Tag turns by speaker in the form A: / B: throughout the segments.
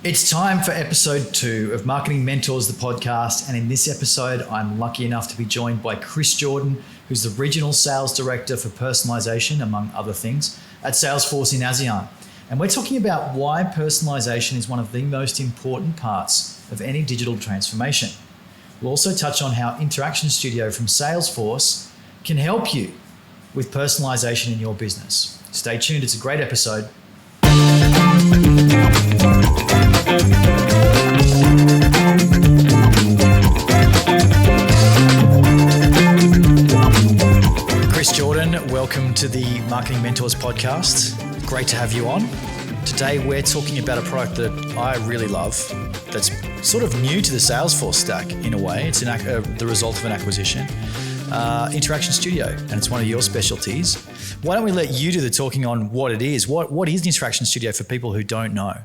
A: It's time for episode 2 of Marketing Mentors, the podcast. And in this episode, I'm lucky enough to be joined by Chris Jordan, who's the Regional Sales Director for Personalisation, among other things, at Salesforce in ASEAN. And we're talking about why personalisation is one of the most important parts of any digital transformation. We'll also touch on how Interaction Studio from Salesforce can help you with personalisation in your business. Stay tuned, it's a great episode. Chris Jordan, welcome to the Marketing Mentors podcast. Great to have you on. Today we're talking about a product that I really love that's sort of new to the Salesforce stack in a way. It's the result of an acquisition, Interaction Studio, and it's one of your specialties. Why don't we let you do the talking on what it is? What is Interaction Studio for people who don't know?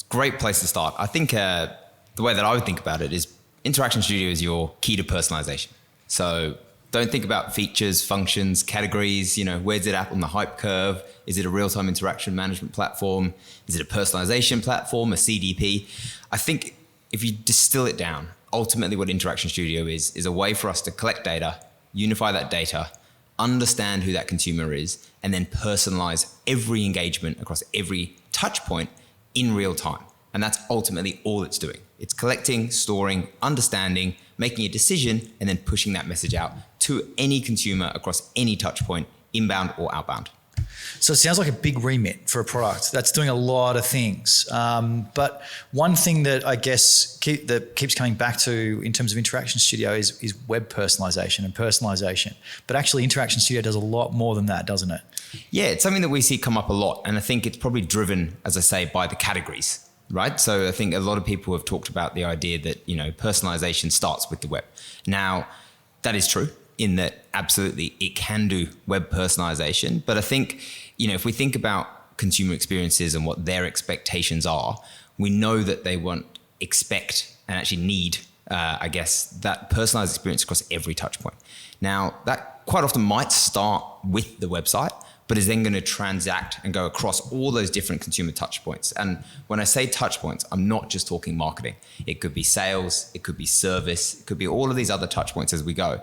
B: Great place to start. I think the way that I would think about it is Interaction Studio is your key to personalization. So don't think about features, functions, categories, where's it at on the hype curve? Is it a real-time interaction management platform? Is it a personalization platform, a CDP? I think if you distill it down, ultimately what Interaction Studio is a way for us to collect data, unify that data, understand who that consumer is, and then personalize every engagement across every touch point in real time. And that's ultimately all it's doing. It's collecting, storing, understanding, making a decision, and then pushing that message out to any consumer across any touch point, inbound or outbound.
A: So it sounds like a big remit for a product that's doing a lot of things. But one thing that I guess that keeps coming back to in terms of Interaction Studio is web personalization and personalization. But actually Interaction Studio does a lot more than that, doesn't it?
B: Yeah, it's something that we see come up a lot. And I think it's probably driven, as I say, by the categories, right? So I think a lot of people have talked about the idea that, personalization starts with the web. Now, that is true in that absolutely it can do web personalization. But I think, if we think about consumer experiences and what their expectations are, we know that they expect and actually need, that personalized experience across every touch point. Now, that quite often might start with the website, but is then going to transact and go across all those different consumer touch points. And when I say touch points, I'm not just talking marketing. It could be sales, it could be service, it could be all of these other touch points as we go.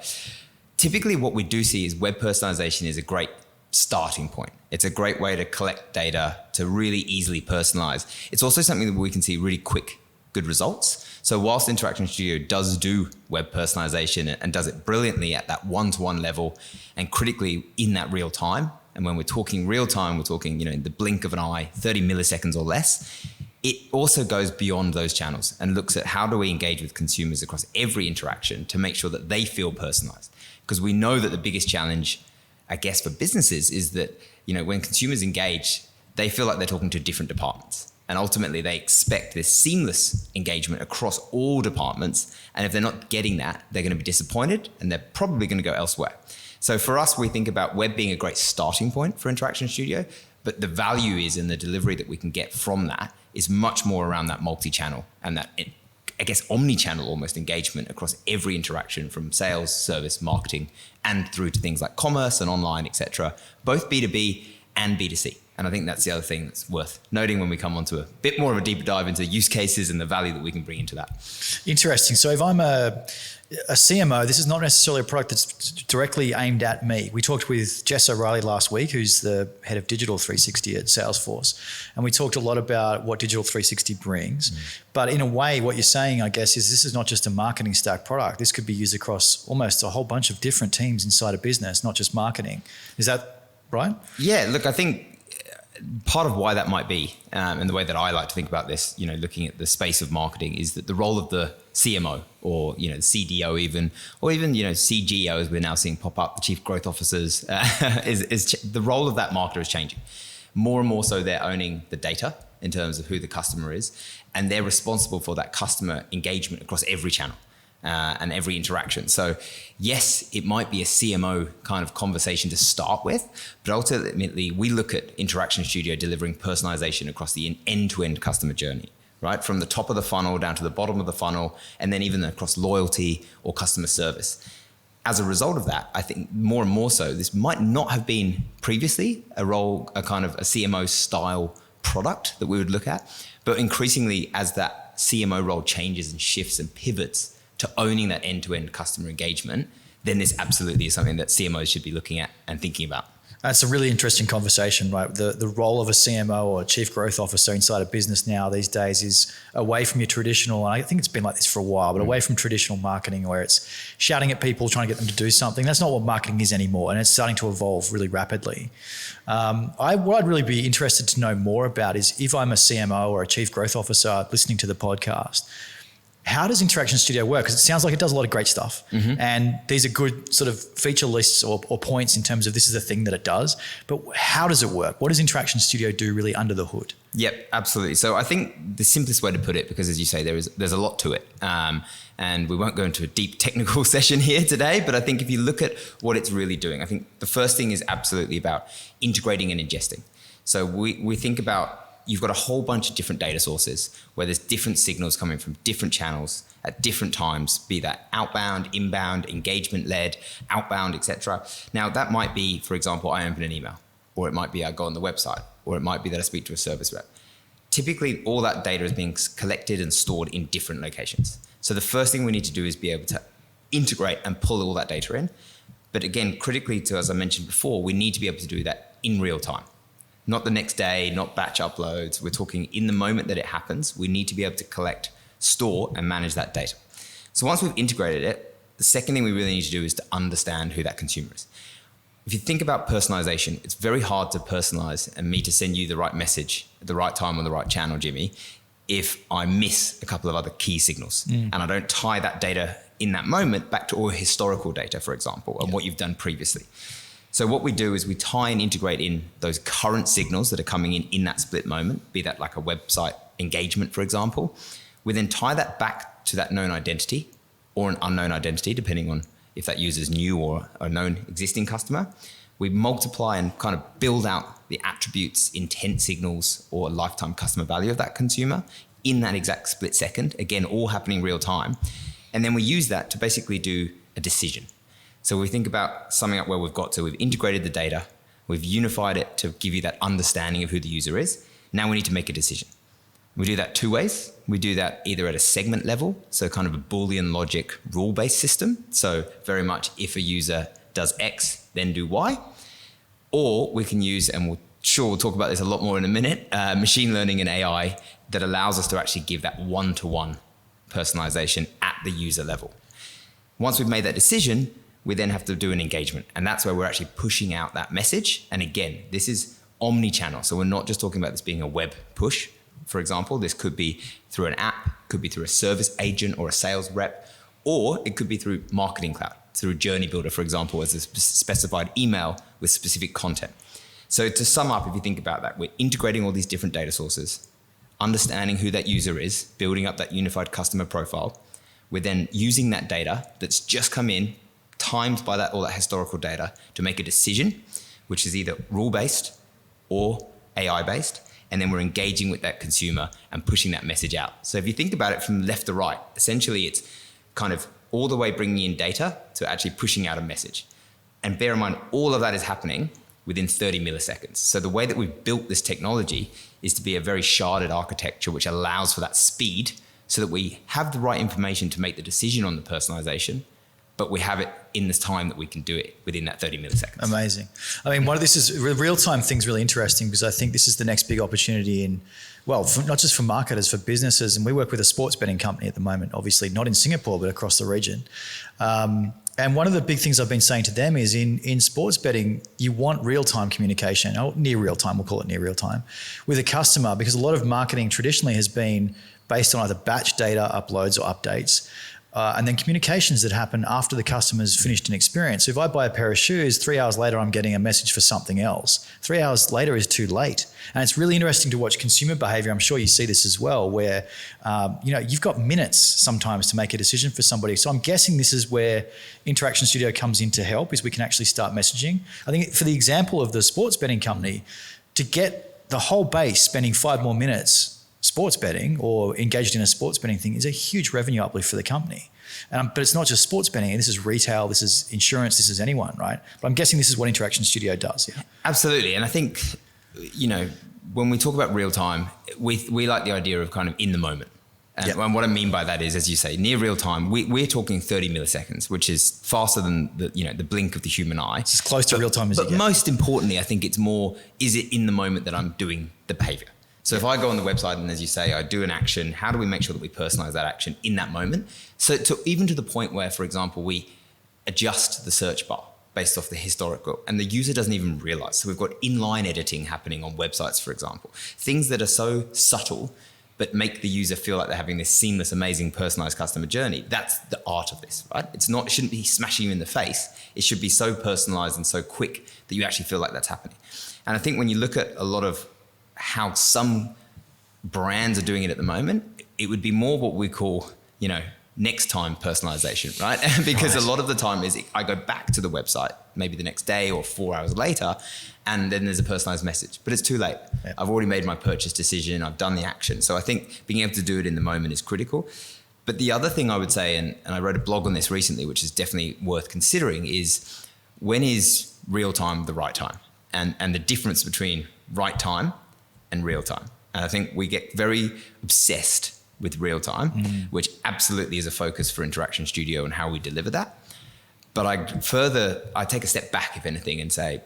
B: Typically what we do see is web personalization is a great starting point. It's a great way to collect data, to really easily personalize. It's also something that we can see really quick, good results. So whilst Interaction Studio does do web personalization and does it brilliantly at that one-to-one level and critically in that real time, and when we're talking real time, we're talking, in the blink of an eye, 30 milliseconds or less, it also goes beyond those channels and looks at how do we engage with consumers across every interaction to make sure that they feel personalized. Because we know that the biggest challenge, I guess, for businesses is that, when consumers engage, they feel like they're talking to different departments. And ultimately, they expect this seamless engagement across all departments. And if they're not getting that, they're going to be disappointed and they're probably going to go elsewhere. So for us, we think about web being a great starting point for Interaction Studio, but the value is in the delivery that we can get from that is much more around that multi-channel and that, omni-channel almost engagement across every interaction from sales, service, marketing, and through to things like commerce and online, etc., both B2B and B2C. And I think that's the other thing that's worth noting when we come on to a bit more of a deeper dive into use cases and the value that we can bring into that.
A: Interesting. So if I'm a CMO, this is not necessarily a product that's directly aimed at me. We talked with Jess O'Reilly last week, who's the head of Digital 360 at Salesforce. And we talked a lot about what Digital 360 brings. But in a way, what you're saying, I guess, is this is not just a marketing stack product. This could be used across almost a whole bunch of different teams inside a business, not just marketing. Is that right? Yeah,
B: look, I think part of why that might be, and the way that I like to think about this, looking at the space of marketing, is that the role of the CMO or, the CDO even, or even, CGO, as we're now seeing pop up, the chief growth officers, is the role of that marketer is changing. More and more so they're owning the data in terms of who the customer is, and they're responsible for that customer engagement across every channel. And every interaction. So yes, it might be a CMO kind of conversation to start with, but ultimately we look at Interaction Studio delivering personalization across the end-to-end customer journey, right? From the top of the funnel down to the bottom of the funnel, and then even across loyalty or customer service. As a result of that, I think more and more so, this might not have been previously a kind of a CMO style product that we would look at, But increasingly, as that CMO role changes and shifts and pivots to owning that end-to-end customer engagement, then this absolutely is something that CMOs should be looking at and thinking about.
A: That's a really interesting conversation, right? The role of a CMO or a chief growth officer inside a business now these days is away from your traditional, and I think it's been like this for a while, but away from traditional marketing where it's shouting at people, trying to get them to do something. That's not what marketing is anymore, and it's starting to evolve really rapidly. What I'd really be interested to know more about is if I'm a CMO or a chief growth officer listening to the podcast, how does Interaction Studio work? Because it sounds like it does a lot of great stuff. And these are good sort of feature lists or points in terms of this is the thing that it does. But how does it work? What does Interaction Studio do really under the hood?
B: Yep, absolutely. So I think the simplest way to put it, because as you say, there's a lot to it. And we won't go into a deep technical session here today, but I think if you look at what it's really doing, I think the first thing is absolutely about integrating and ingesting. So we think about, you've got a whole bunch of different data sources where there's different signals coming from different channels at different times, be that outbound, inbound, engagement-led, outbound, etc. Now that might be, for example, I open an email, or it might be I go on the website, or it might be that I speak to a service rep. Typically, all that data is being collected and stored in different locations. So the first thing we need to do is be able to integrate and pull all that data in. But again, critically to, as I mentioned before, we need to be able to do that in real time. Not the next day, not batch uploads. We're talking in the moment that it happens. We need to be able to collect, store, and manage that data. So once we've integrated it, the second thing we really need to do is to understand who that consumer is. If you think about personalization, it's very hard to personalize and me to send you the right message at the right time on the right channel, Jimmy, if I miss a couple of other key signals and I don't tie that data in that moment back to all historical data, for example, and what you've done previously. So what we do is we tie and integrate in those current signals that are coming in that split moment, be that like a website engagement, for example. We then tie that back to that known identity or an unknown identity, depending on if that user is new or a known existing customer. We multiply and kind of build out the attributes, intent signals, or lifetime customer value of that consumer in that exact split second, again, all happening real time. And then we use that to basically do a decision. So we think about summing up where we've got to. We've integrated the data. We've unified it to give you that understanding of who the user is. Now we need to make a decision. We do that two ways. We do that either at a segment level, so kind of a Boolean logic rule-based system. So very much if a user does X, then do Y. Or we can use, and we'll talk about this a lot more in a minute, machine learning and AI that allows us to actually give that one-to-one personalization at the user level. Once we've made that decision, we then have to do an engagement. And that's where we're actually pushing out that message. And again, this is omni-channel. So we're not just talking about this being a web push, for example. This could be through an app, could be through a service agent or a sales rep, or it could be through Marketing Cloud, through Journey Builder, for example, as a specified email with specific content. So to sum up, if you think about that, we're integrating all these different data sources, understanding who that user is, building up that unified customer profile. We're then using that data that's just come in, timed by all that historical data to make a decision, which is either rule-based or AI-based, and then we're engaging with that consumer and pushing that message out. So if you think about it from left to right, essentially it's kind of all the way bringing in data to actually pushing out a message. And bear in mind, all of that is happening within 30 milliseconds. So the way that we've built this technology is to be a very sharded architecture, which allows for that speed so that we have the right information to make the decision on the personalization, but we have it in this time that we can do it within that 30 milliseconds.
A: Amazing. I mean, this is real-time thing's really interesting because I think this is the next big opportunity in, well, not just for marketers, for businesses. And we work with a sports betting company at the moment, obviously not in Singapore, but across the region. And one of the big things I've been saying to them is in sports betting, you want real-time communication, or near real-time, we'll call it near real-time, with a customer, because a lot of marketing traditionally has been based on either batch data uploads or updates, and then communications that happen after the customer's finished an experience. So if I buy a pair of shoes, 3 hours later, I'm getting a message for something else. 3 hours later is too late. And it's really interesting to watch consumer behavior. I'm sure you see this as well, where you've got minutes sometimes to make a decision for somebody. So I'm guessing this is where Interaction Studio comes in to help, is we can actually start messaging. I think for the example of the sports betting company, to get the whole base spending 5 more minutes sports betting or engaged in a sports betting thing is a huge revenue uplift for the company. But it's not just sports betting. This is retail, this is insurance, this is anyone, right? But I'm guessing this is what Interaction Studio does. Yeah.
B: Absolutely. And I think when we talk about real time, we like the idea of kind of in the moment. And what I mean by that is, as you say, near real time, we're talking 30 milliseconds, which is faster than the blink of the human eye.
A: It's as close to real time as you get.
B: But most importantly, I think it's more, is it in the moment that I'm doing the behavior? So if I go on the website and, as you say, I do an action, how do we make sure that we personalize that action in that moment? So even to the point where, for example, we adjust the search bar based off the historical, and the user doesn't even realize. So we've got inline editing happening on websites, for example. Things that are so subtle but make the user feel like they're having this seamless, amazing, personalized customer journey. That's the art of this, right? It shouldn't be smashing you in the face. It should be so personalized and so quick that you actually feel like that's happening. And I think when you look at a lot of how some brands are doing it at the moment, it would be more what we call, next time personalization, right? Because a lot of the time I go back to the website, maybe the next day or 4 hours later, and then there's a personalized message, but it's too late. Yeah. I've already made my purchase decision. I've done the action. So I think being able to do it in the moment is critical. But the other thing I would say, and I wrote a blog on this recently, which is definitely worth considering, is when is real time the right time? And the difference between right time and real time. And I think we get very obsessed with real time, which absolutely is a focus for Interaction Studio and how we deliver that. But I take a step back, if anything, and say,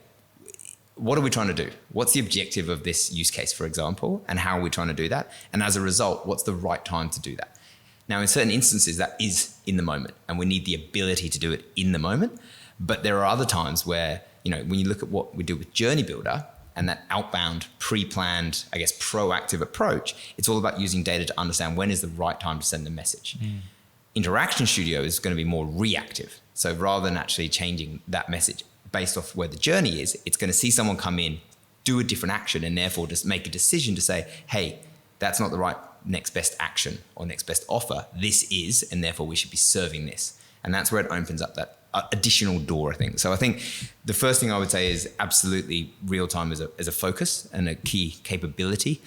B: what are we trying to do? What's the objective of this use case, for example, and how are we trying to do that? And as a result, what's the right time to do that? Now, in certain instances, that is in the moment, and we need the ability to do it in the moment. But there are other times where, when you look at what we do with Journey Builder, and that outbound, pre-planned, proactive approach, it's all about using data to understand when is the right time to send the message. Interaction Studio is going to be more reactive. So rather than actually changing that message based off where the journey is, it's going to see someone come in, do a different action, and therefore just make a decision to say, hey, that's not the right next best action or next best offer. This is, and therefore we should be serving this. And that's where it opens up that additional door, I think. So I think the first thing I would say is absolutely real time as a focus and a key capability,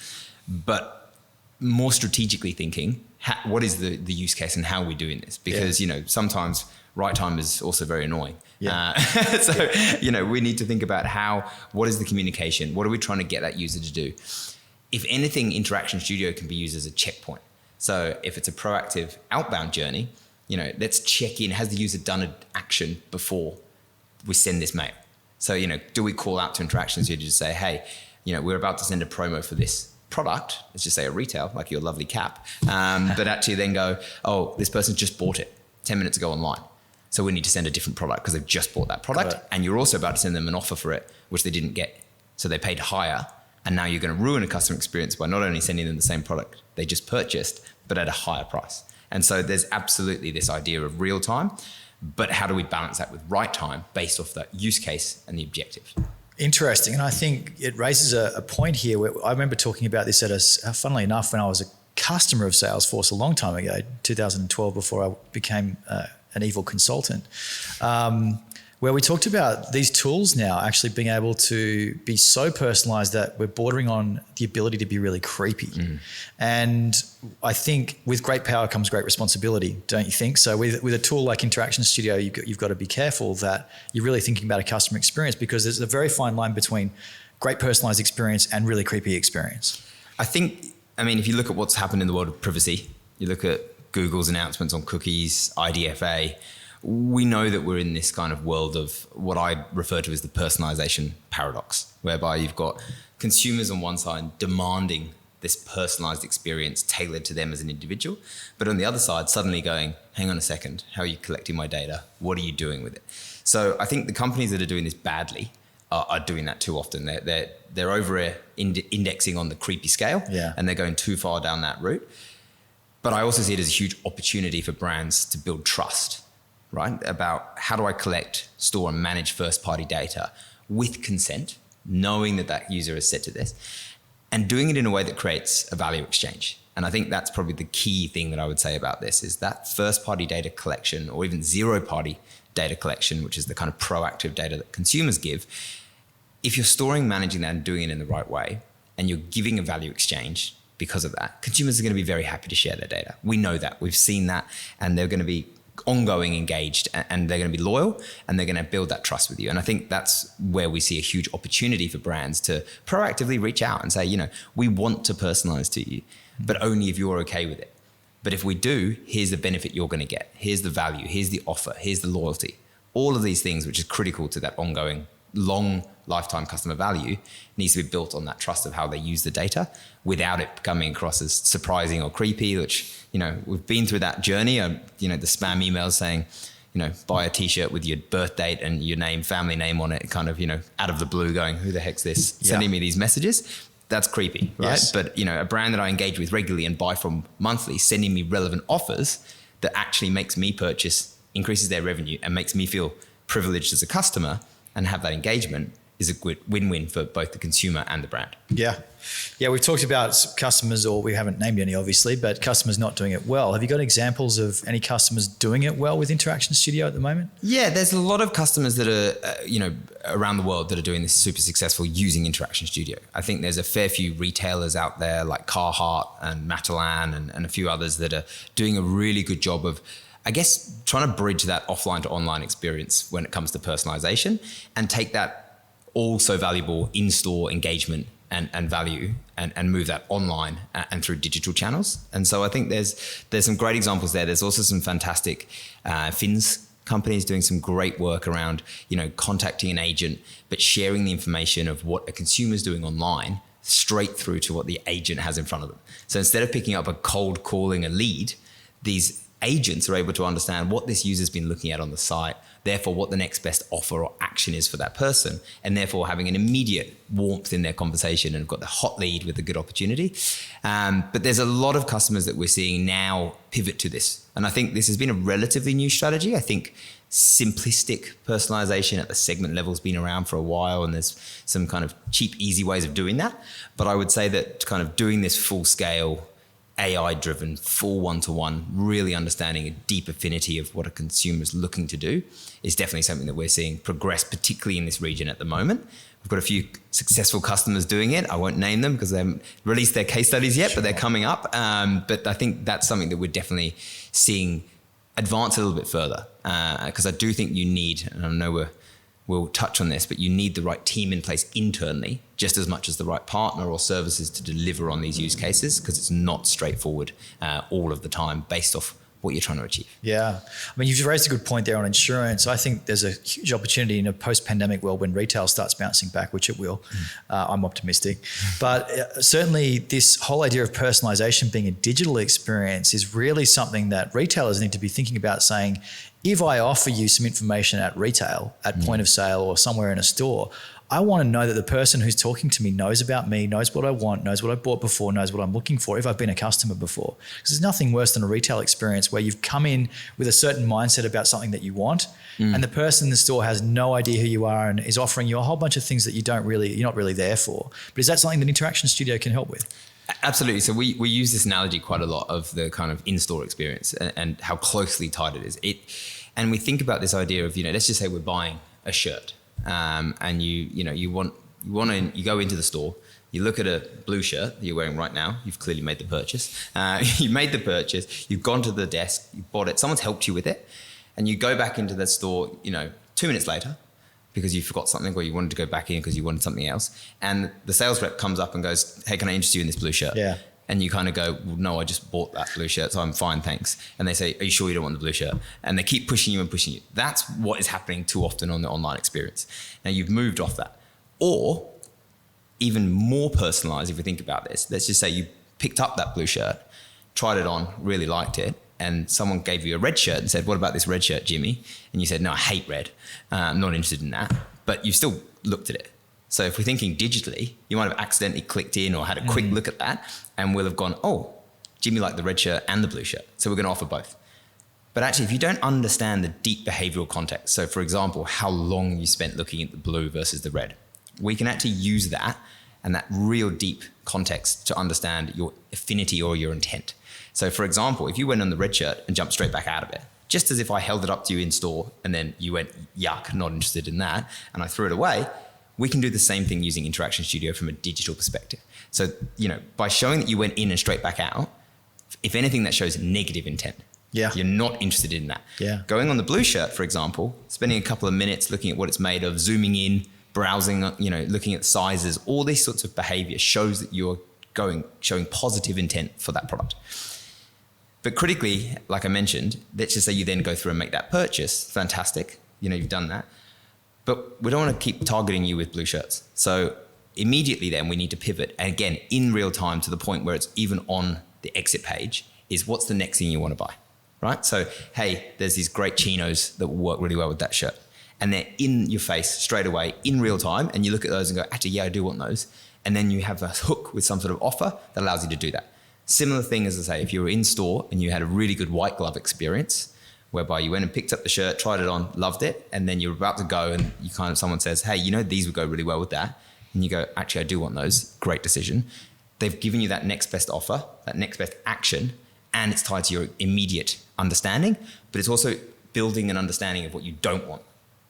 B: but more strategically thinking, what is the use case and how are we doing this? Because, sometimes right time is also very annoying. We need to think about what is the communication? What are we trying to get that user to do? If anything, Interaction Studio can be used as a checkpoint. So if it's a proactive outbound journey, let's check in. Has the user done an action before we send this mail? So, do we call out to Interaction Studio to say, hey, we're about to send a promo for this product. Let's just say a retail, like your lovely cap. But actually then go, oh, this person just bought it 10 minutes ago online. So we need to send a different product because they've just bought that product. And you're also about to send them an offer for it, which they didn't get. So they paid higher. And now you're going to ruin a customer experience by not only sending them the same product they just purchased, but at a higher price. And so there's absolutely this idea of real time, but how do we balance that with right time based off that use case and the objective?
A: Interesting. And I think it raises a point here where I remember talking about this funnily enough, when I was a customer of Salesforce a long time ago, 2012, before I became an evil consultant, where we talked about these tools now actually being able to be so personalized that we're bordering on the ability to be really creepy. And I think with great power comes great responsibility, don't you think? So with a tool like Interaction Studio, you've got to be careful that you're really thinking about a customer experience, because there's a very fine line between great personalized experience and really creepy experience.
B: I mean, if you look at what's happened in the world of privacy, you look at Google's announcements on cookies, IDFA, we know that we're in this kind of world of what I refer to as the personalization paradox, whereby you've got consumers on one side demanding this personalized experience tailored to them as an individual, but on the other side suddenly going, hang on a second, how are you collecting my data? What are you doing with it? So I think the companies that are doing this badly are doing that too often. They're over indexing on the creepy scale, and they're going too far down that route. But I also see it as a huge opportunity for brands to build trust, right? About how do I collect, store and manage first-party data with consent, knowing that user is set to this, and doing it in a way that creates a value exchange. And I think that's probably the key thing that I would say about this, is that first-party data collection, or even zero-party data collection, which is the kind of proactive data that consumers give. If you're storing, managing that and doing it in the right way, and you're giving a value exchange because of that, consumers are going to be very happy to share their data. We know that. We've seen that, and they're going to be ongoing engaged, and they're going to be loyal, and they're going to build that trust with you. And I think that's where we see a huge opportunity for brands to proactively reach out and say, you know, we want to personalize to you, but only if you're okay with it. But if we do, here's the benefit you're going to get. Here's the value. Here's the offer. Here's the loyalty. All of these things, which is critical to that ongoing, long lifetime customer value, needs to be built on that trust of how they use the data without it coming across as surprising or creepy, which, you know, we've been through that journey. You know, the spam emails saying, you know, buy a t-shirt with your birth date and your name, family name on it, kind of, you know, out of the blue going, who the heck's this? Yeah. Sending me these messages. That's creepy, right? Yes. But, you know, a brand that I engage with regularly and buy from monthly, sending me relevant offers that actually makes me purchase, increases their revenue, and makes me feel privileged as a customer and have that engagement, is a good win-win for both the consumer and the brand.
A: Yeah. Yeah, we've talked about customers, or we haven't named any obviously, but customers not doing it well. Have you got examples of any customers doing it well with Interaction Studio at the moment? Yeah,
B: there's a lot of customers that are, you know, around the world that are doing this super successful using Interaction Studio. I think there's a fair few retailers out there like Carhartt and Matalan and a few others that are doing a really good job of, I guess, trying to bridge that offline to online experience when it comes to personalization and take that also valuable in-store engagement and value and move that online and through digital channels. And so I think there's some great examples there. There's also some fantastic fins companies doing some great work around, you know, contacting an agent, but sharing the information of what a consumer's doing online straight through to what the agent has in front of them. So instead of picking up a cold calling a lead, these agents are able to understand what this user's been looking at on the site, therefore what the next best offer or action is for that person, and therefore having an immediate warmth in their conversation and got the hot lead with a good opportunity. But there's a lot of customers that we're seeing now pivot to this. And I think this has been a relatively new strategy. I think simplistic personalization at the segment level has been around for a while, and there's some kind of cheap, easy ways of doing that. But I would say that kind of doing this full scale, AI-driven, full one-to-one, really understanding a deep affinity of what a consumer is looking to do is definitely something that we're seeing progress, particularly in this region at the moment. We've got a few successful customers doing it. I won't name them because they haven't released their case studies yet, but they're coming up. But I think that's something that we're definitely seeing advance a little bit further, because I do think you need, and I know we'll touch on this, but you need the right team in place internally just as much as the right partner or services to deliver on these use cases, because it's not straightforward all of the time based off what you're trying to achieve.
A: Yeah. I mean, you've raised a good point there on insurance. I think there's a huge opportunity in a post-pandemic world when retail starts bouncing back, which it will. I'm optimistic. But certainly this whole idea of personalization being a digital experience is really something that retailers need to be thinking about, saying, if I offer you some information at retail, at point of sale or somewhere in a store, I want to know that the person who's talking to me knows about me, knows what I want, knows what I bought before, knows what I'm looking for if I've been a customer before. Because there's nothing worse than a retail experience where you've come in with a certain mindset about something that you want, and the person in the store has no idea who you are and is offering you a whole bunch of things that you're not really there for. But is that something that Interaction Studio can help with?
B: Absolutely. So we use this analogy quite a lot of the kind of in-store experience and how closely tied it is. And we think about this idea of, let's just say we're buying a shirt, and you go into the store, you look at a blue shirt that you're wearing right now. You've clearly made the purchase. You made the purchase. You've gone to the desk. You bought it. Someone's helped you with it, and you go back into the store. 2 minutes later, because you forgot something or you wanted to go back in because you wanted something else, and the sales rep comes up and goes, "Hey, can I interest you in this blue shirt?"
A: Yeah.
B: And you kind of go, "Well, no, I just bought that blue shirt, so I'm fine, thanks." And they say, "Are you sure you don't want the blue shirt?" And they keep pushing you and pushing you. That's what is happening too often on the online experience. Now you've moved off that. Or even more personalized, if we think about this, let's just say you picked up that blue shirt, tried it on, really liked it, and someone gave you a red shirt and said, "What about this red shirt, Jimmy?" And you said, "No, I hate red. I'm not interested in that." But you still looked at it. So if we're thinking digitally, you might have accidentally clicked in or had a quick look at that, and we'll have gone, "Oh, Jimmy liked the red shirt and the blue shirt, so we're going to offer both." But actually, if you don't understand the deep behavioral context, so for example, how long you spent looking at the blue versus the red, we can actually use that and that real deep context to understand your affinity or your intent. So for example, if you went on the red shirt and jumped straight back out of it, just as if I held it up to you in store and then you went, "Yuck, not interested in that," and I threw it away, we can do the same thing using Interaction Studio from a digital perspective. So, by showing that you went in and straight back out, if anything, that shows negative intent.
A: Yeah.
B: You're not interested in that.
A: Yeah.
B: Going on the blue shirt, for example, spending a couple of minutes looking at what it's made of, zooming in, browsing, looking at sizes, all these sorts of behavior shows that you're showing positive intent for that product. But critically, like I mentioned, let's just say you then go through and make that purchase. Fantastic. You've done that. But we don't want to keep targeting you with blue shirts. So immediately then we need to pivot. And again, in real time to the point where it's even on the exit page is what's the next thing you want to buy, right? So, hey, there's these great chinos that will work really well with that shirt. And they're in your face straight away in real time. And you look at those and go, actually, yeah, I do want those. And then you have a hook with some sort of offer that allows you to do that. Similar thing as I say, if you were in store and you had a really good white glove experience, whereby you went and picked up the shirt, tried it on, loved it, and then you're about to go and someone says, hey, these would go really well with that. And you go, actually, I do want those. Great decision. They've given you that next best offer, that next best action, and it's tied to your immediate understanding, but it's also building an understanding of what you don't want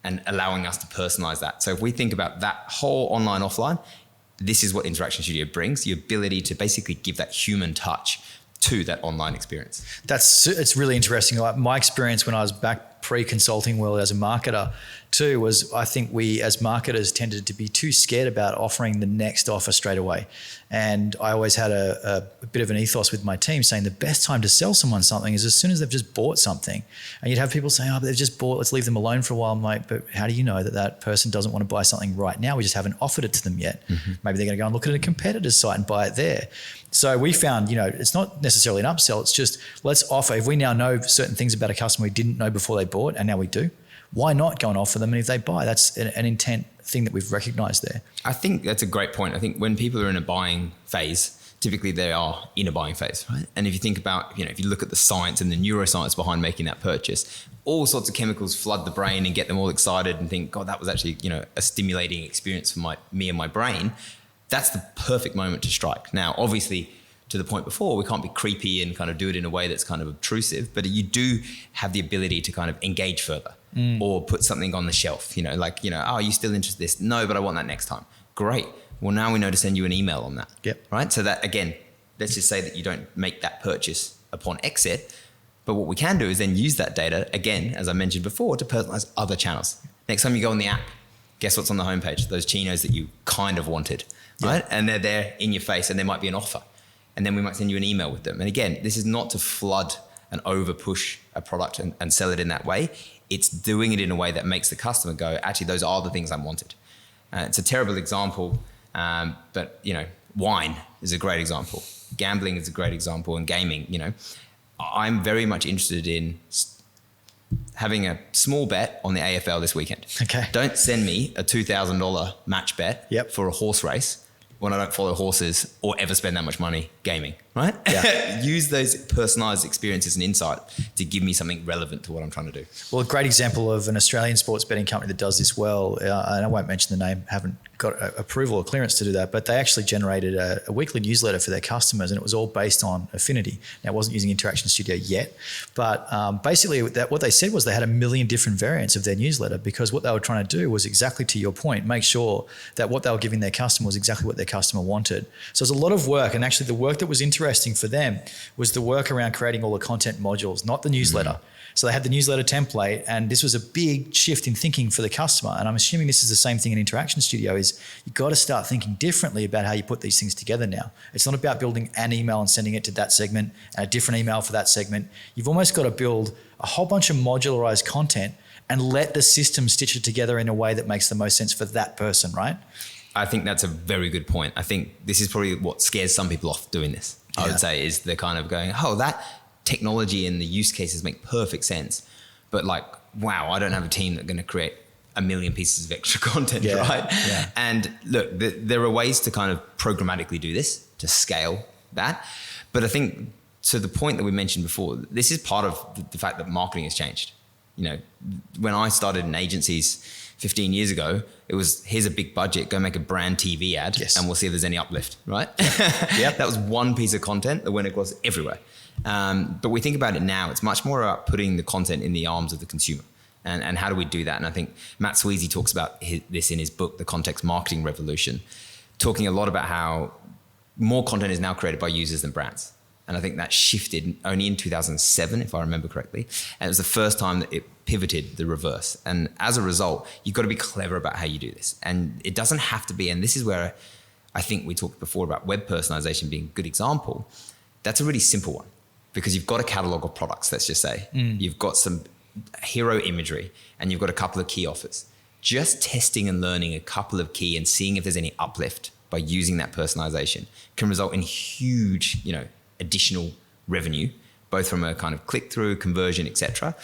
B: and allowing us to personalize that. So if we think about that whole online, offline, this is what Interaction Studio brings, the ability to basically give that human touch to that online experience.
A: It's really interesting. Like my experience when I was back pre-consulting world as a marketer too was I think we as marketers tended to be too scared about offering the next offer straight away. And I always had a bit of an ethos with my team saying the best time to sell someone something is as soon as they've just bought something. And you'd have people saying, oh, but they've just bought, let's leave them alone for a while. I'm like, but how do you know that that person doesn't want to buy something right now? We just haven't offered it to them yet. Mm-hmm. Maybe they're going to go and look at a competitor's site and buy it there. So we found, it's not necessarily an upsell. It's just let's offer. If we now know certain things about a customer we didn't know before they bought and now we do, why not go and offer them? And if they buy, that's an intent thing that we've recognized there.
B: I think that's a great point. I think when people are in a buying phase, typically they are in a buying phase, right? And if you think about, if you look at the science and the neuroscience behind making that purchase, all sorts of chemicals flood the brain and get them all excited and think, God, that was actually, a stimulating experience for me and my brain. That's the perfect moment to strike. Now, obviously, to the point before, we can't be creepy and kind of do it in a way that's kind of obtrusive, but you do have the ability to kind of engage further or put something on the shelf, oh, are you still interested in this? No, but I want that next time. Great. Well, now we know to send you an email on that.
A: Yep.
B: Right. So that, again, let's just say that you don't make that purchase upon exit, but what we can do is then use that data, again, as I mentioned before, to personalize other channels. Next time you go on the app, guess what's on the homepage? Those chinos that you kind of wanted, right? Yeah. And they're there in your face and there might be an offer. And then we might send you an email with them. And again, this is not to flood and over push a product and sell it in that way. It's doing it in a way that makes the customer go, actually, those are the things I wanted. It's a terrible example, but wine is a great example. Gambling is a great example, and gaming. I'm very much interested in having a small bet on the AFL this weekend.
A: Okay.
B: Don't send me a $2,000 match bet for a horse race when I don't follow horses or ever spend that much money gaming, right? Yeah. Use those personalized experiences and insight to give me something relevant to what I'm trying to do.
A: Well, a great example of an Australian sports betting company that does this well, and I won't mention the name, haven't got approval or clearance to do that, but they actually generated a weekly newsletter for their customers, and it was all based on affinity. Now, it wasn't using Interaction Studio yet, but basically what they said was they had 1 million different variants of their newsletter, because what they were trying to do was exactly to your point, make sure that what they were giving their customer was exactly what their customer wanted. So there's a lot of work, and actually the work that was interesting for them was the work around creating all the content modules, not the newsletter. Mm-hmm. So they had the newsletter template, and this was a big shift in thinking for the customer. And I'm assuming this is the same thing in Interaction Studio, is you've got to start thinking differently about how you put these things together now. It's not about building an email and sending it to that segment and a different email for that segment. You've almost got to build a whole bunch of modularized content and let the system stitch it together in a way that makes the most sense for that person, right?
B: I think that's a very good point. I think this is probably what scares some people off doing this. I would say is they're kind of going, oh, that technology and the use cases make perfect sense. But wow, I don't have a team that's going to create 1 million pieces of extra content, right? Yeah. And look, there are ways to kind of programmatically do this, to scale that. But I think to the point that we mentioned before, this is part of the fact that marketing has changed. When I started in agencies 15 years ago, it was, here's a big budget, go make a brand TV ad and we'll see if there's any uplift, right? That was one piece of content that went across everywhere. But we think about it now, it's much more about putting the content in the arms of the consumer. And how do we do that? And I think Matt Sweezy talks about this in his book, The Context Marketing Revolution, talking a lot about how more content is now created by users than brands. And I think that shifted only in 2007, if I remember correctly. And it was the first time that it pivoted the reverse. And as a result, you've got to be clever about how you do this. And it doesn't have to be, and this is where I think we talked before about web personalization being a good example. That's a really simple one because you've got a catalog of products, let's just say. You've got some hero imagery and you've got a couple of key offers. Just testing and learning a couple of key and seeing if there's any uplift by using that personalization can result in huge, additional revenue, both from a kind of click-through, conversion, etc.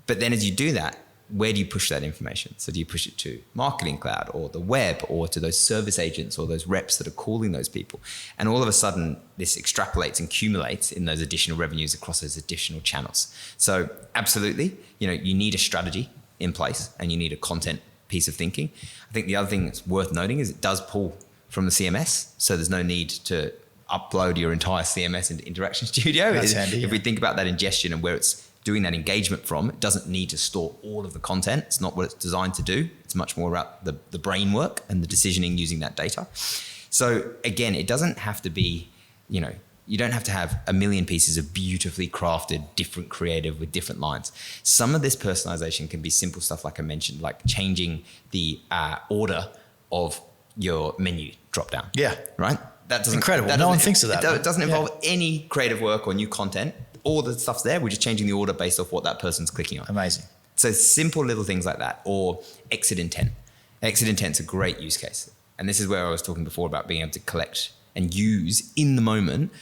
B: But then as you do that, where do you push that information? So do you push it to Marketing Cloud or the web or to those service agents or those reps that are calling those people? And all of a sudden, this extrapolates and accumulates in those additional revenues across those additional channels. So absolutely, you need a strategy in place and you need a content piece of thinking. I think the other thing that's worth noting is it does pull from the CMS. So there's no need to upload your entire CMS into Interaction Studio.
A: That's handy,
B: if we think about that ingestion and where it's doing that engagement from, it doesn't need to store all of the content. It's not what it's designed to do. It's much more about the brain work and the decisioning using that data. So again, it doesn't have to be, you don't have to have a million pieces of beautifully crafted, different creative with different lines. Some of this personalization can be simple stuff like I mentioned, like changing the order of your menu drop down.
A: Yeah.
B: Right? That's
A: incredible. No one thinks of that.
B: It doesn't involve any creative work or new content. All the stuff's there. We're just changing the order based off what that person's clicking on.
A: Amazing.
B: So simple little things like that, or exit intent. Exit intent's a great use case. And this is where I was talking before about being able to collect and use in the moment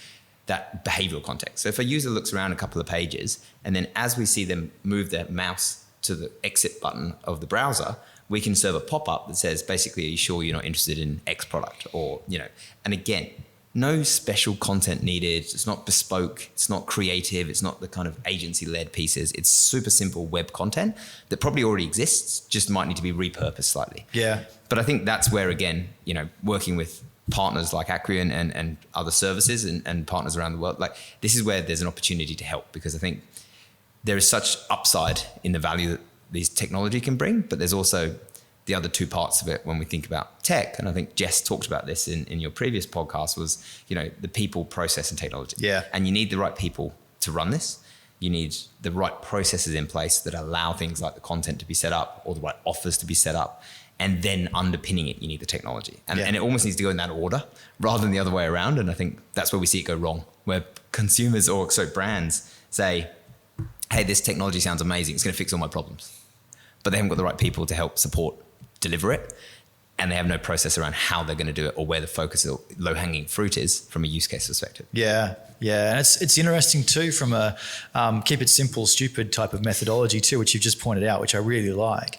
B: that behavioral context. So if a user looks around a couple of pages, and then as we see them move their mouse to the exit button of the browser, we can serve a pop-up that says, basically, are you sure you're not interested in X product? Or, and again, no special content needed. It's not bespoke. It's not creative. It's not the kind of agency-led pieces. It's super simple web content that probably already exists, just might need to be repurposed slightly.
A: Yeah.
B: But I think that's where, again, working with partners like Aquient and other services and partners around the world, like this is where there's an opportunity to help, because I think there is such upside in the value that these technology can bring, but there's also the other two parts of it when we think about tech. And I think Jess talked about this in your previous podcast was, the people, process and technology.
A: Yeah.
B: And you need the right people to run this. You need the right processes in place that allow things like the content to be set up or the right offers to be set up. And then underpinning it, you need the technology. And it almost needs to go in that order rather than the other way around. And I think that's where we see it go wrong, where consumers or brands say, hey, this technology sounds amazing. It's going to fix all my problems. But they haven't got the right people to help support, deliver it. And they have no process around how they're going to do it or where the focus or low-hanging fruit is from a use case perspective.
A: Yeah. And it's interesting too from a keep it simple, stupid type of methodology too, which you've just pointed out, which I really like.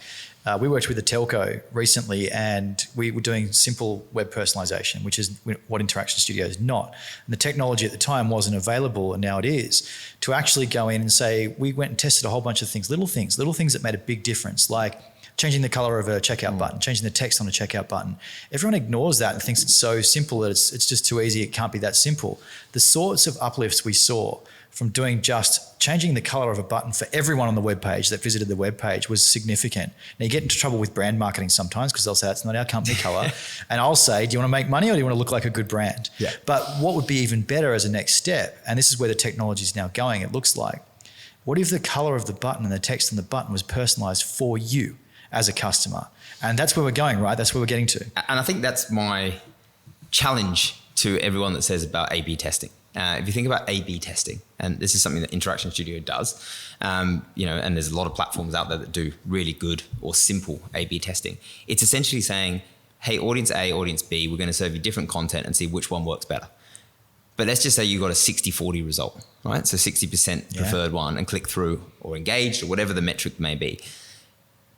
A: We worked with a telco recently and we were doing simple web personalization, which is what Interaction Studio is not. And the technology at the time wasn't available, and now it is, to actually go in and say, we went and tested a whole bunch of things, little things that made a big difference, like changing the color of a checkout button, changing the text on a checkout button. Everyone ignores that and thinks it's so simple that it's just too easy, it can't be that simple. The sorts of uplifts we saw from doing just changing the color of a button for everyone on the web page that visited the web page was significant. Now you get into trouble with brand marketing sometimes because they'll say it's not our company color. And I'll say, do you want to make money or do you want to look like a good brand?
B: Yeah.
A: But what would be even better as a next step, and this is where the technology is now going, it looks like, what if the color of the button and the text on the button was personalized for you as a customer? And that's where we're going, right? That's where we're getting to.
B: And I think that's my challenge to everyone that says about A/B testing. If you think about A/B testing, and this is something that Interaction Studio does, and there's a lot of platforms out there that do really good or simple A/B testing. It's essentially saying, hey, audience A, audience B, we're going to serve you different content and see which one works better. But let's just say you got a 60-40 result, right? So 60% preferred one and click through or engaged or whatever the metric may be.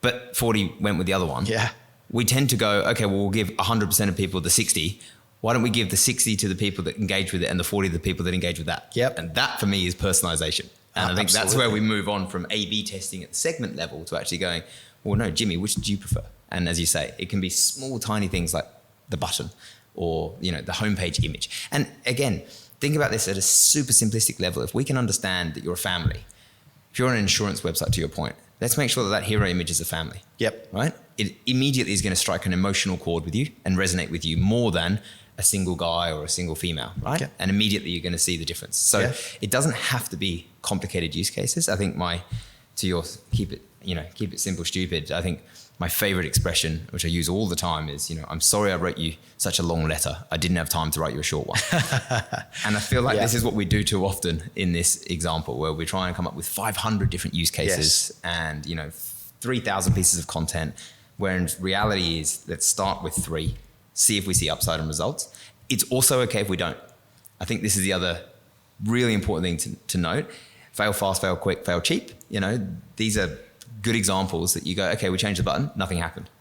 B: But 40 went with the other one.
A: Yeah. We
B: tend to go, okay, well, we'll give 100% of people the 60. Why don't we give the 60 to the people that engage with it and the 40 to the people that engage with that?
A: Yep.
B: And that for me is personalization. And I think that's where we move on from A/B testing at the segment level to actually going, well, no, Jimmy, which do you prefer? And as you say, it can be small, tiny things like the button or, the homepage image. And again, think about this at a super simplistic level. If we can understand that you're a family, if you're on an insurance website, to your point, let's make sure that hero image is a family.
A: Yep.
B: Right? It immediately is going to strike an emotional chord with you and resonate with you more than a single guy or a single female, right?
A: Okay.
B: And immediately you're going to see the difference. So it doesn't have to be complicated use cases. I think keep it simple, stupid. I think my favorite expression, which I use all the time, is, I'm sorry I wrote you such a long letter. I didn't have time to write you a short one. And I feel like this is what we do too often in this example, where we're trying to come up with 500 different use cases and, 3,000 pieces of content, where in reality is, let's start with 3, see if we see upside and results. It's also okay if we don't. I think this is the other really important thing to note. Fail fast, fail quick, fail cheap. These are good examples that you go, okay, we changed the button, nothing happened.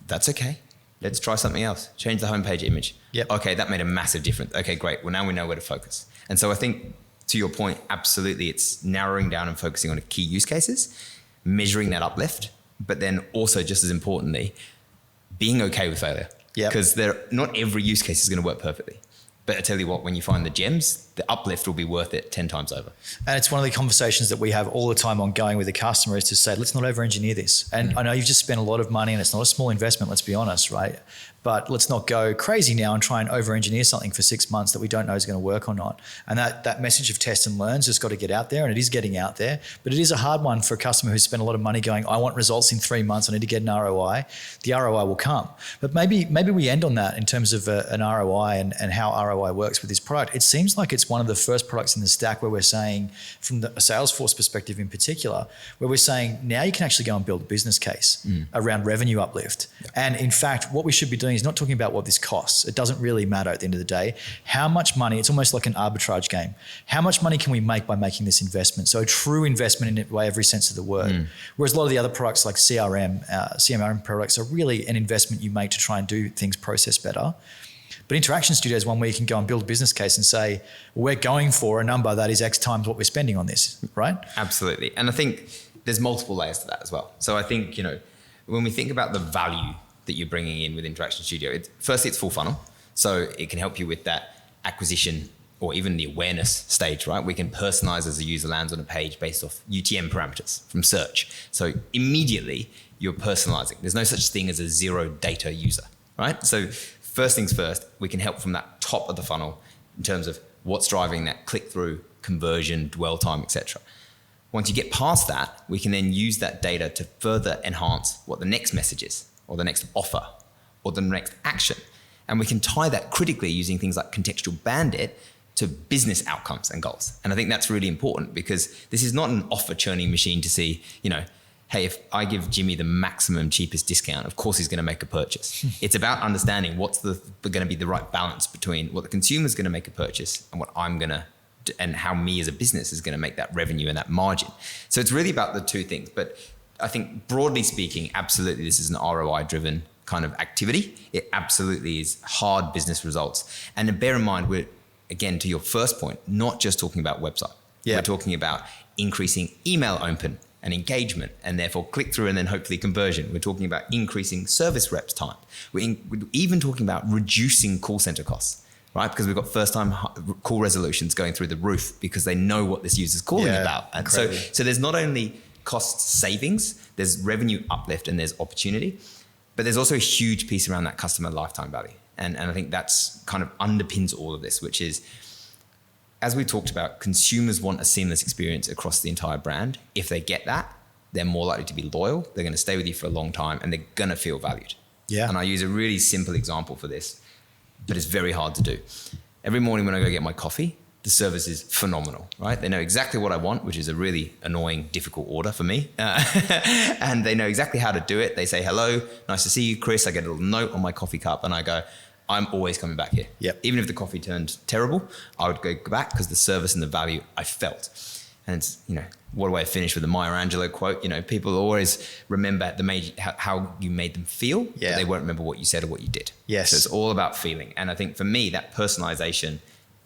B: That's okay. Let's try something else. Change the homepage image.
A: Yep.
B: Okay, that made a massive difference. Okay, great. Well, now we know where to focus. And so I think, to your point, absolutely, it's narrowing down and focusing on key use cases, measuring that uplift, but then also, just as importantly, being okay with failure.
A: Yep.
B: Because not every use case is going to work perfectly. But I tell you what, when you find the gems, the uplift will be worth it 10 times over.
A: And it's one of the conversations that we have all the time ongoing with the customer, is to say, let's not over-engineer this. And I know you've just spent a lot of money, and it's not a small investment, let's be honest, right? But let's not go crazy now and try and over-engineer something for 6 months that we don't know is going to work or not. And that message of test and learn's just got to get out there, and it is getting out there. But it is a hard one for a customer who's spent a lot of money going, I want results in 3 months, I need to get an ROI. The ROI will come. But maybe we end on that in terms of an ROI and how ROI works with this product. It seems like it's one of the first products in the stack where we're saying, from a Salesforce perspective in particular, where we're saying now you can actually go and build a business case around revenue uplift. Yeah. And in fact, what we should be doing is not talking about what this costs. It doesn't really matter at the end of the day. How much money, it's almost like an arbitrage game. How much money can we make by making this investment? So a true investment in it by every sense of the word. Whereas a lot of the other products like CRM products are really an investment you make to try and do things process better. But Interaction Studio is one where you can go and build a business case and say, we're going for a number that is X times what we're spending on this, right?
B: Absolutely. And I think there's multiple layers to that as well. So I think, when we think about the value that you're bringing in with Interaction Studio, firstly, it's full funnel. So it can help you with that acquisition or even the awareness stage, right? We can personalize as a user lands on a page based off UTM parameters from search. So immediately you're personalizing. There's no such thing as a zero data user, right? So first things first, we can help from that top of the funnel in terms of what's driving that click-through, conversion, dwell time, etc. Once you get past that, we can then use that data to further enhance what the next message is, or the next offer, or the next action. And we can tie that critically using things like contextual bandit to business outcomes and goals. And I think that's really important, because this is not an offer churning machine to see, hey, if I give Jimmy the maximum cheapest discount, of course he's going to make a purchase. It's about understanding what's going to be the right balance between what the consumer is going to make a purchase and what I'm going to, and how me as a business is going to make that revenue and that margin. So it's really about the two things. But I think broadly speaking, absolutely, this is an ROI driven kind of activity. It absolutely is hard business results. And then bear in mind, we're, again, to your first point, not just talking about website. Yeah. We're talking about increasing email open and engagement, and therefore click through and then hopefully conversion. We're talking about increasing service reps time. We're even talking about reducing call center costs, right? Because we've got first time call resolutions going through the roof because they know what this user's calling about. And so there's not only cost savings, there's revenue uplift and there's opportunity, but there's also a huge piece around that customer lifetime value. And I think that's kind of underpins all of this, which is, as we talked about, consumers want a seamless experience across the entire brand. If they get that, they're more likely to be loyal, they're going to stay with you for a long time, and they're going to feel valued. Yeah. And I use a really simple example for this, but it's very hard to do. Every morning when I go get my coffee, the service is phenomenal, right? They know exactly what I want, which is a really annoying, difficult order for me. And they know exactly how to do it. They say, hello, nice to see you, Chris. I get a little note on my coffee cup and I go, I'm always coming back here. Yep. Even if the coffee turned terrible, I would go back because the service and the value I felt. And it's, what do I finish with the Maya Angelou quote? People always remember how you made them feel, but they won't remember what you said or what you did. Yes. So it's all about feeling. And I think for me, that personalization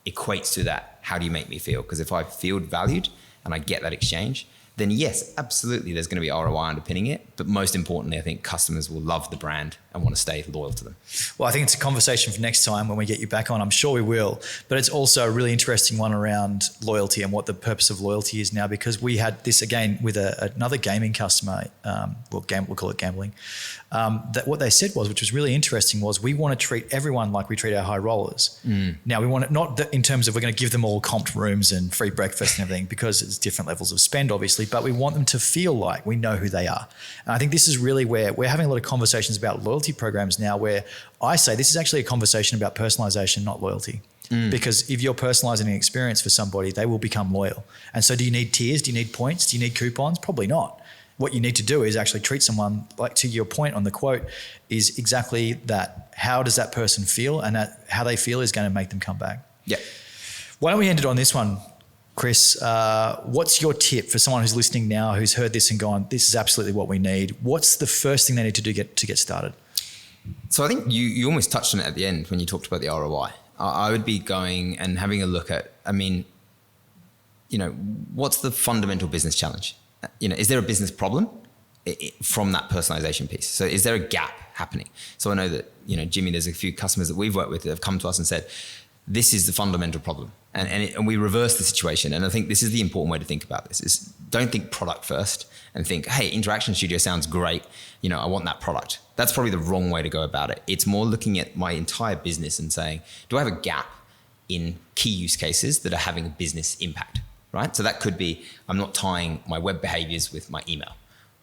B: equates to that. How do you make me feel? Because if I feel valued and I get that exchange, then yes, absolutely, there's going to be ROI underpinning it. But most importantly, I think customers will love the brand and want to stay loyal to them.
A: Well, I think it's a conversation for next time when we get you back on. I'm sure we will. But it's also a really interesting one around loyalty and what the purpose of loyalty is now, because we had this again with another gaming customer, we'll call it gambling, that what they said was, which was really interesting, was we want to treat everyone like we treat our high rollers. Now, we want it not in terms of we're going to give them all comped rooms and free breakfast and everything, because it's different levels of spend, obviously, but we want them to feel like we know who they are. And I think this is really where we're having a lot of conversations about loyalty programs now, where I say this is actually a conversation about personalization, not loyalty. Because if you're personalizing an experience for somebody, they will become loyal. And so do you need tiers? Do you need points? Do you need coupons? Probably not. What you need to do is actually treat someone, like to your point on the quote, is exactly that. How does that person feel? And that how they feel is going to make them come back.
B: Yeah.
A: Why don't we end it on this one, Chris? What's your tip for someone who's listening now, who's heard this and gone, this is absolutely what we need? What's the first thing they need to do to get started?
B: So I think you almost touched on it at the end when you talked about the ROI. I would be going and having a look at, what's the fundamental business challenge? Is there a business problem from that personalization piece? So is there a gap happening? So I know that, Jimmy, there's a few customers that we've worked with that have come to us and said, this is the fundamental problem. And we reverse the situation. And I think this is the important way to think about this, is don't think product first and think, hey, Interaction Studio sounds great. I want that product. That's probably the wrong way to go about it. It's more looking at my entire business and saying, do I have a gap in key use cases that are having a business impact, right? So that could be, I'm not tying my web behaviors with my email,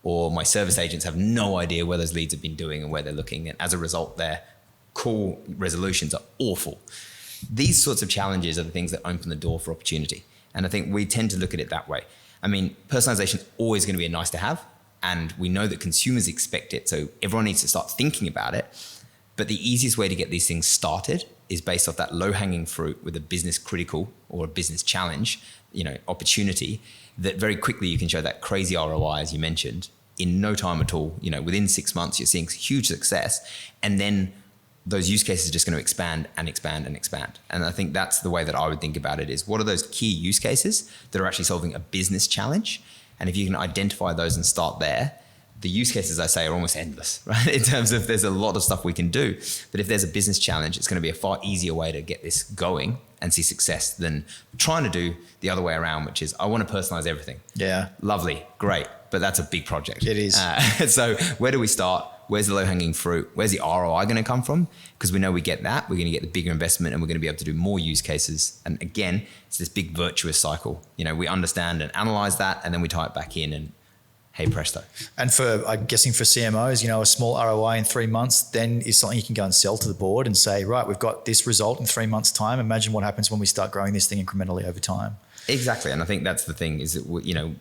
B: or my service agents have no idea where those leads have been doing and where they're looking. And as a result, their call resolutions are awful. These sorts of challenges are the things that open the door for opportunity. And I think we tend to look at it that way. Personalization is always going to be a nice to have. And we know that consumers expect it. So everyone needs to start thinking about it. But the easiest way to get these things started is based off that low-hanging fruit with a business critical or a business challenge, opportunity, that very quickly you can show that crazy ROI, as you mentioned, in no time at all. Within 6 months, you're seeing huge success. And then those use cases are just going to expand and expand and expand. And I think that's the way that I would think about it, is what are those key use cases that are actually solving a business challenge? And if you can identify those and start there, the use cases, I say, are almost endless, right? In terms of there's a lot of stuff we can do. But if there's a business challenge, it's going to be a far easier way to get this going and see success than trying to do the other way around, which is I want to personalize everything.
A: Yeah.
B: Lovely, great. But that's a big project.
A: It is.
B: So where do we start? Where's the low-hanging fruit? Where's the ROI going to come from? Because we know we get that. We're going to get the bigger investment and we're going to be able to do more use cases. And again, it's this big virtuous cycle. We understand and analyze that, and then we tie it back in, and hey presto. And
A: I'm guessing for CMOs, a small ROI in 3 months then is something you can go and sell to the board and say, right, we've got this result in 3 months' time. Imagine what happens when we start growing this thing incrementally over time.
B: Exactly. And I think that's the thing, is that,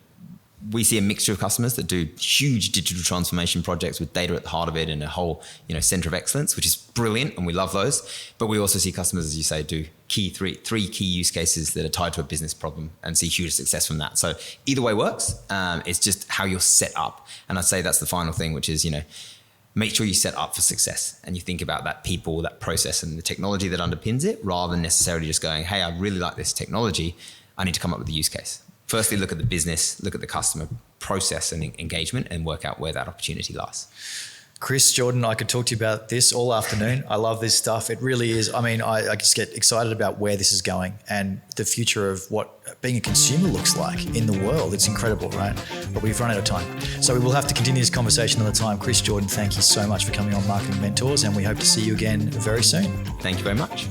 B: we see a mixture of customers that do huge digital transformation projects with data at the heart of it and a whole, center of excellence, which is brilliant, and we love those. But we also see customers, as you say, do three key use cases that are tied to a business problem and see huge success from that. So either way works. It's just how you're set up. And I'd say that's the final thing, which is, make sure you set up for success and you think about that people, that process, and the technology that underpins it, rather than necessarily just going, hey, I really like this technology. I need to come up with a use case. Firstly, look at the business, look at the customer process and engagement, and work out where that opportunity lies.
A: Chris, Jordan, I could talk to you about this all afternoon. I love this stuff. It really is. I just get excited about where this is going and the future of what being a consumer looks like in the world. It's incredible, right? But we've run out of time. So we will have to continue this conversation another time. Chris, Jordan, thank you so much for coming on Marketing Mentors, and we hope to see you again very soon.
B: Thank you very much.